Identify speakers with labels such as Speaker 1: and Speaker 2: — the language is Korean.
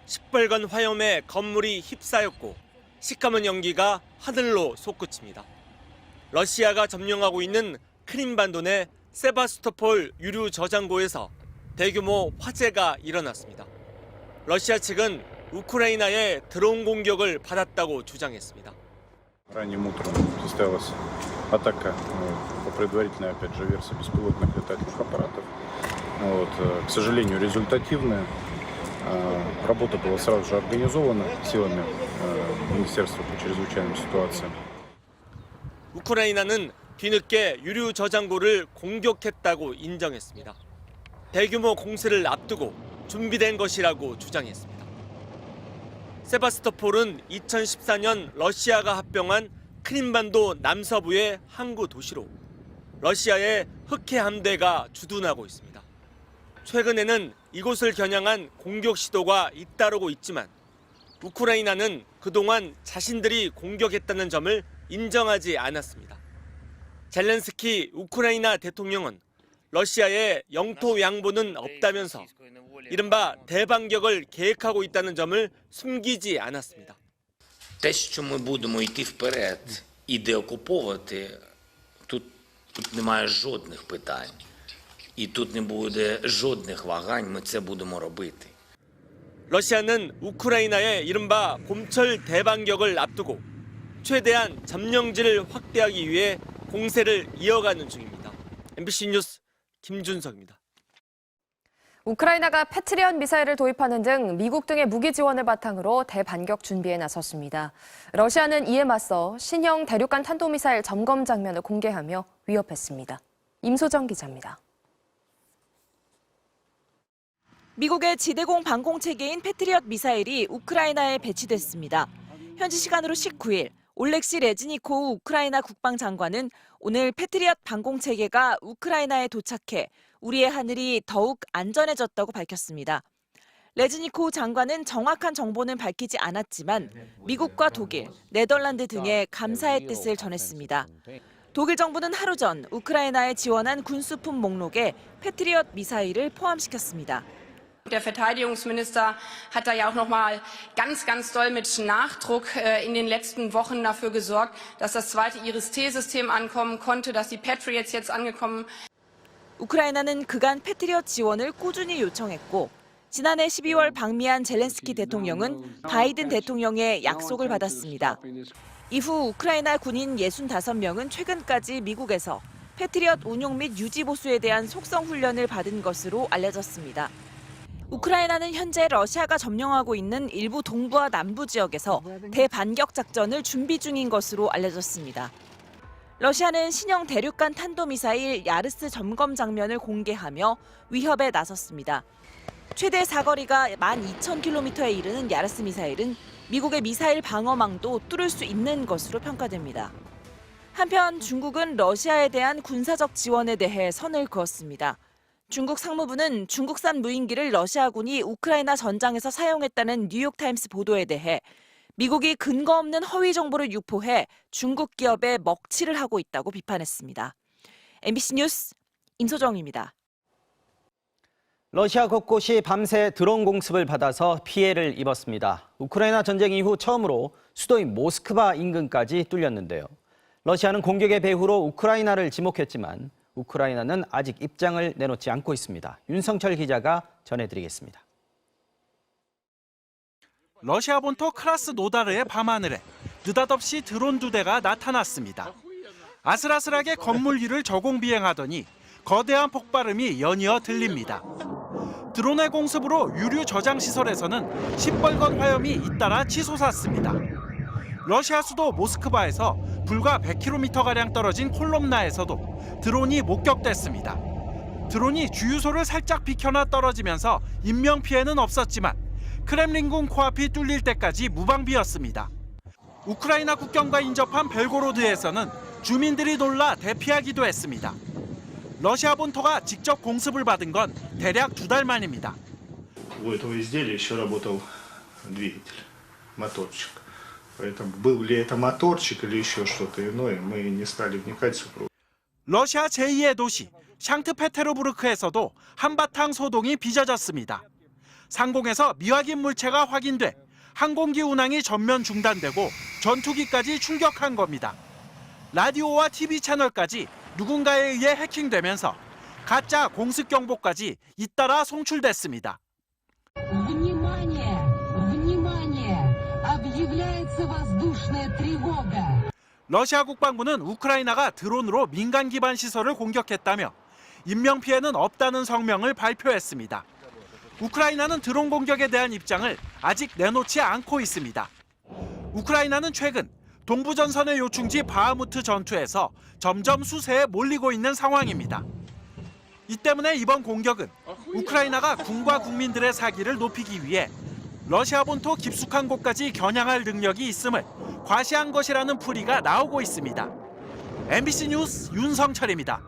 Speaker 1: 시뻘건 화염에 건물이 휩싸였고 시커먼 연기가 하늘로 솟구칩니다. 러시아가 점령하고 있는 크림반도 내 세바스토폴 유류 저장고에서 대규모 화재가 일어났습니다. 러시아 측은 우크라이나의 드론 공격을 받았다고 주장했습니다.
Speaker 2: Ранним утром состоялась атака по предварительной, опять же, версии беспилотных летательных аппаратов. К сожалению, результативная. Работа была сразу же организована силами Министерства по чрезвычайным ситуациям.
Speaker 1: 우크라이나는 뒤늦게 유류 저장고를 공격했다고 인정했습니다. 대규모 공세를 앞두고 준비된 것이라고 주장했습니다. 세바스토폴은 2014년 러시아가 합병한 크림반도 남서부의 항구 도시로 러시아의 흑해 함대가 주둔하고 있습니다. 최근에는 이곳을 겨냥한 공격 시도가 잇따르고 있지만 우크라이나는 그동안 자신들이 공격했다는 점을 인정하지 않았습니다. 젤렌스키 우크라이나 대통령은 러시아의 영토 양보는 없다면서 이른바 대반격을 계획하고 있다는 점을 숨기지 않았습니다.
Speaker 3: Те, що ми будемо йти вперед і деокуповувати, тут немає жодних питань. І тут не буде жодних вагань, ми це будемо робити.
Speaker 1: 러시아는 우크라이나의 이른바 봄철 대반격을 앞두고 최대한 점령지를 확대하기 위해 공세를 이어가는 중입니다. MBC 뉴스 김준석입니다.
Speaker 4: 우크라이나가 패트리엇 미사일을 도입하는 등 미국 등의 무기 지원을 바탕으로 대반격 준비에 나섰습니다. 러시아는 이에 맞서 신형 대륙간 탄도미사일 점검 장면을 공개하며 위협했습니다. 임소정 기자입니다.
Speaker 5: 미국의 지대공 방공 체계인 패트리엇 미사일이 우크라이나에 배치됐습니다. 현지 시간으로 19일 올렉시 레즈니코우 우크라이나 국방장관은 오늘 패트리엇 방공 체계가 우크라이나에 도착해 우리의 하늘이 더욱 안전해졌다고 밝혔습니다. 레즈니코우 장관은 정확한 정보는 밝히지 않았지만 미국과 독일, 네덜란드 등에 감사의 뜻을 전했습니다. 독일 정부는 하루 전 우크라이나에 지원한 군수품 목록에 패트리엇 미사일을 포함시켰습니다.
Speaker 6: Der Verteidigungsminister hat da ja auch noch mal ganz doll mit Nachdruck in den letzten Wochen dafür gesorgt, dass das zweite Iris-T-System ankommen konnte, dass die Patriots jetzt angekommen.
Speaker 5: 우크라이나는 그간 패트리엇 지원을 꾸준히 요청했고 지난해 12월 방미한 젤렌스키 대통령은 바이든 대통령의 약속을 받았습니다. 이후 우크라이나 군인 65명은 최근까지 미국에서 패트리엇 운용 및 유지 보수에 대한 속성 훈련을 받은 것으로 알려졌습니다. 우크라이나는 현재 러시아가 점령하고 있는 일부 동부와 남부 지역에서 대반격 작전을 준비 중인 것으로 알려졌습니다. 러시아는 신형 대륙간 탄도미사일 야르스 점검 장면을 공개하며 위협에 나섰습니다. 최대 사거리가 12,000km에 이르는 야르스 미사일은 미국의 미사일 방어망도 뚫을 수 있는 것으로 평가됩니다. 한편 중국은 러시아에 대한 군사적 지원에 대해 선을 그었습니다. 중국 상무부는 중국산 무인기를 러시아군이 우크라이나 전장에서 사용했다는 뉴욕타임스 보도에 대해 미국이 근거 없는 허위 정보를 유포해 중국 기업에 먹칠을 하고 있다고 비판했습니다. MBC 뉴스 임소정입니다.
Speaker 7: 러시아 곳곳이 밤새 드론 공습을 받아서 피해를 입었습니다. 우크라이나 전쟁 이후 처음으로 수도인 모스크바 인근까지 뚫렸는데요. 러시아는 공격의 배후로 우크라이나를 지목했지만 우크라이나는 아직 입장을 내놓지 않고 있습니다. 윤성철 기자가 전해드리겠습니다.
Speaker 8: 러시아 본토 크라스노다르의 밤하늘에 느닷없이 드론 2대가 나타났습니다. 아슬아슬하게 건물 위를 저공 비행하더니 거대한 폭발음이 연이어 들립니다. 드론의 공습으로 유류 저장 시설에서는 시뻘건 화염이 잇따라 치솟았습니다. 러시아 수도 모스크바에서 불과 100km가량 떨어진 콜롬나에서도 드론이 목격됐습니다. 드론이 주유소를 살짝 비켜나 떨어지면서 인명피해는 없었지만 크렘린궁 코앞이 뚫릴 때까지 무방비였습니다. 우크라이나 국경과 인접한 벨고로드에서는 주민들이 놀라 대피하기도 했습니다. 러시아 본토가 직접 공습을 받은 건 대략 2달 만입니다.
Speaker 9: У этого изделия еще работал двигатель, моторчик. Поэтому был ли это моторчик или еще что-то иное, мы не стали вникать в супругу.
Speaker 8: 러시아 제2의 도시 샹트페테르부르크에서도 한바탕 소동이 빚어졌습니다. 상공에서 미확인 물체가 확인돼 항공기 운항이 전면 중단되고 전투기까지 출격한 겁니다. 라디오와 TV 채널까지 누군가에 의해 해킹되면서 가짜 공습 경보까지 잇따라 송출됐습니다.
Speaker 10: Внимание! Внимание! Объявляется воздушная тревога.
Speaker 8: 러시아 국방부는 우크라이나가 드론으로 민간 기반 시설을 공격했다며 인명피해는 없다는 성명을 발표했습니다. 우크라이나는 드론 공격에 대한 입장을 아직 내놓지 않고 있습니다. 우크라이나는 최근 동부전선의 요충지 바흐무트 전투에서 점점 수세에 몰리고 있는 상황입니다. 이 때문에 이번 공격은 우크라이나가 군과 국민들의 사기를 높이기 위해 러시아 본토 깊숙한 곳까지 겨냥할 능력이 있음을 과시한 것이라는 풀이가 나오고 있습니다. MBC 뉴스 윤성철입니다.